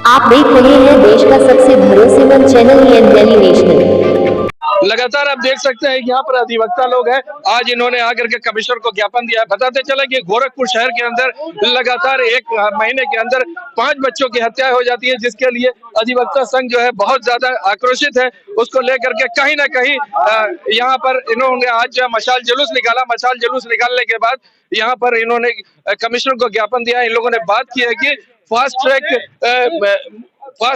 आप देख रहे हैं देश का सबसे भरोसेमंद चैनल एन दिल्ली नेशनल। लगातार आप देख सकते हैं यहाँ पर अधिवक्ता लोग हैं। आज इन्होंने आकर के कमिश्नर को ज्ञापन दिया है। बताते चले कि गोरखपुर शहर के अंदर लगातार एक महीने के अंदर 5 बच्चों की हत्या हो जाती है, जिसके लिए अधिवक्ता संघ जो है बहुत ज्यादा आक्रोशित है। उसको लेकर के कहीं ना कहीं यहाँ पर इन्होंने आज मशाल जुलूस निकाला। मशाल जुलूस निकालने के बाद यहाँ पर इन्होंने कमिश्नर को ज्ञापन दिया। इन लोगों ने बात की है कि फास्ट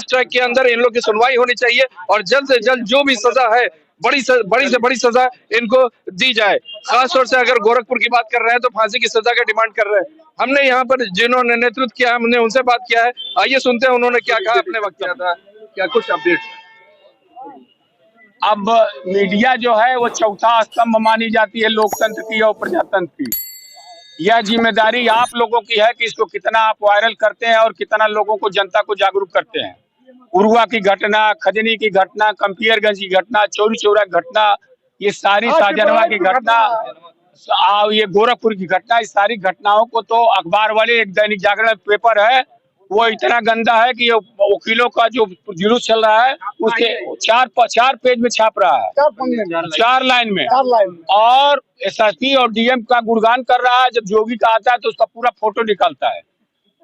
ट्रैक के अंदर इन लोग की सुनवाई होनी चाहिए और जल्द से जल्द जो भी सजा है बड़ी से बड़ी सजा इनको दी जाए। खासतौर से अगर गोरखपुर की बात कर रहे हैं तो फांसी की सजा का डिमांड कर रहे हैं। हमने यहाँ पर जिन्होंने नेतृत्व किया हमने उनसे बात किया है। आइए सुनते हैं उन्होंने क्या कहा अपने वक्त किया था, क्या कुछ अपडेट। अब मीडिया जो है वो चौथा स्तंभ मानी जाती है लोकतंत्र की और प्रजातंत्र की। यह जिम्मेदारी आप लोगों की है कि इसको कितना आप वायरल करते हैं और कितना लोगों को, जनता को जागरूक करते हैं। उरुआ की घटना, खजनी की घटना, कंपियरगंज की घटना, चौरी चौरा घटना, ये सारी शाहजहां की घटना, ये गोरखपुर की घटना, इस सारी घटनाओं को तो अखबार वाले, एक दैनिक जागरण पेपर है वो इतना गंदा है कि वकीलों का जो जुलूस चल रहा है उसके चार पेज में छाप रहा है, 4 लाइन में। और एसएसपी और डीएम का गुणगान कर रहा है। जब जोगी का आता है तो उसका पूरा फोटो निकालता है।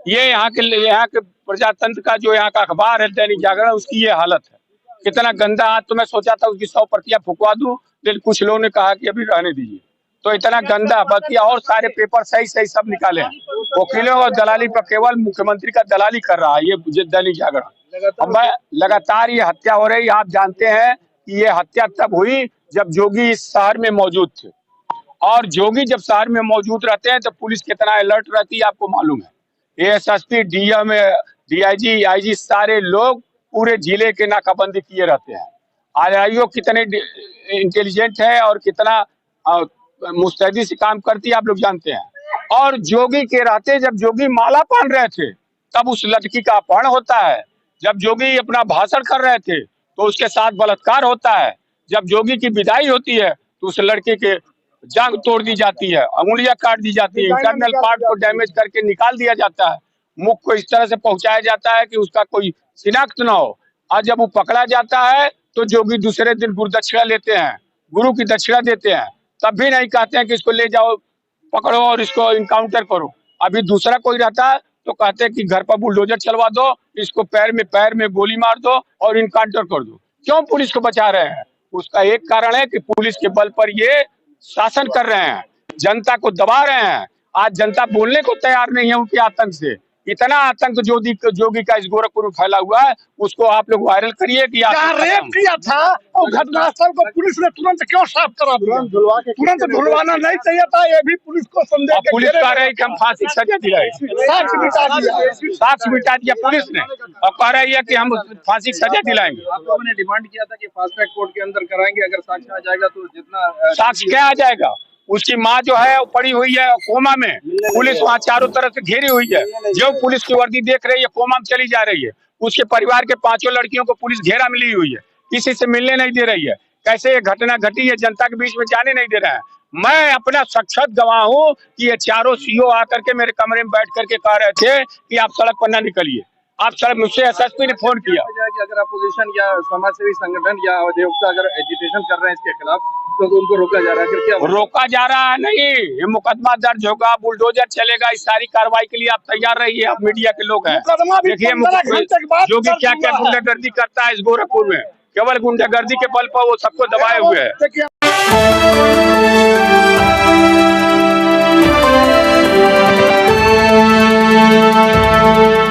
ये यहाँ के प्रजातंत्र का जो यहाँ का अखबार है दैनिक जागरण, उसकी ये हालत है। कितना गंदा। आज तो मैं सोचा था उसकी 100 प्रतियां फुकवा दूं, लेकिन कुछ लोगों ने कहा कि अभी रहने दीजिए। तो इतना गंदा, बाकी और सारे पेपर सही सब निकाले हैं। वकीलों और दलाली पर केवल मुख्यमंत्री का दलाली कर रहा है ये दैनिक जागरण। लगातार ये हत्या हो रही। आप जानते हैं कि ये हत्या तब हुई जब जोगी इस शहर में मौजूद थे, और जोगी जब शहर में मौजूद रहते हैं तो पुलिस कितना अलर्ट रहती है आपको मालूम है। एसएसपी, डीएम, डीआईजी, आईजी, सारे लोग पूरे जिले के नाकाबंदी किए रहते हैं। आरआईओ कितने इंटेलिजेंट है और कितना मुस्तैदी से काम करती है आप लोग जानते हैं। और जोगी के रहते, जब जोगी माला पहन रहे थे तब उस लड़की का अपहरण होता है। जब जोगी अपना भाषण कर रहे थे तो उसके साथ बलात्कार होता है। जब जोगी की विदाई होती है तो उस लड़के के जांघ तोड़ दी जाती है, अंगुलियां काट दी जाती है, इंटरनल पार्ट को डैमेज करके निकाल दिया जाता है, मुख को इस तरह से पहुंचाया जाता है कि उसका कोई शिनाख्त ना हो। और जब वो पकड़ा जाता है तो जोगी दूसरे दिन गुरु दक्षिणा लेते हैं, गुरु की दक्षिणा देते हैं। तब भी नहीं कहते हैं कि इसको ले जाओ, पकड़ो और इसको इनकाउंटर करो। अभी दूसरा कोई रहता है तो कहते हैं कि घर पर बुलडोजर चलवा दो, इसको पैर में गोली मार दो और इनकाउंटर कर दो। क्यों पुलिस को बचा रहे हैं? उसका एक कारण है कि पुलिस के बल पर ये शासन कर रहे हैं, जनता को दबा रहे हैं। आज जनता बोलने को तैयार नहीं है उनके आतंक से। इतना आतंक जोगी का इस गोरखपुर में फैला हुआ है, उसको आप लोग वायरल करिए कि रेप किया था और घटनास्थल को पुलिस ने तुरंत क्यों साफ करा दिया? तुरंत धुलवाना नहीं चाहिए था। ये भी पुलिस को समझा। पुलिस कह रही है कि हम फांसी की सजा दिलाए, साक्ष्य मिटा दिया पुलिस ने, और कह रही है कि हम फांसी की सजा दिलाएंगे। आप लोगों ने डिमांड किया था कि फास्ट ट्रैक कोर्ट के अंदर कराएंगे, अगर साक्ष्य आ जाएगा तो जितना साक्ष्य क्या आ जाएगा। उसकी माँ जो है वो पड़ी हुई है कोमा में, पुलिस वहाँ चारों तरफ से घेरी हुई है। जो पुलिस की वर्दी देख रही है कोमा में चली जा रही है। उसके परिवार के 5 लड़कियों को पुलिस घेरा में ली हुई है, किसी से मिलने नहीं दे रही है। कैसे ये घटना घटी है, जनता के बीच में जाने नहीं दे रहा है। मैं अपना साक्षात गवाह हूँ कि ये चारों सीओ आकर के मेरे कमरे में बैठ करके कह रहे थे कि आप सड़क पर ना निकलिए। आप सड़क, मुझसे एसएसपी ने फोन किया कि अगर अपोजिशन या समाजसेवी संगठन या अधिवक्ता अगर एजिटेशन कर रहे हैं इसके खिलाफ तो उनको रोका जा रहा है। फिर क्या रोका जा रहा है? नहीं, ये मुकदमा दर्ज होगा, बुलडोजर चलेगा। इस सारी कार्रवाई के लिए आप तैयार रहिए। आप मीडिया के लोग हैं, देखिए जोगी क्या गुंडागर्दी करता है इस गोरखपुर में। केवल गुंडागर्दी के बल पर वो सबको दबाए हुए है।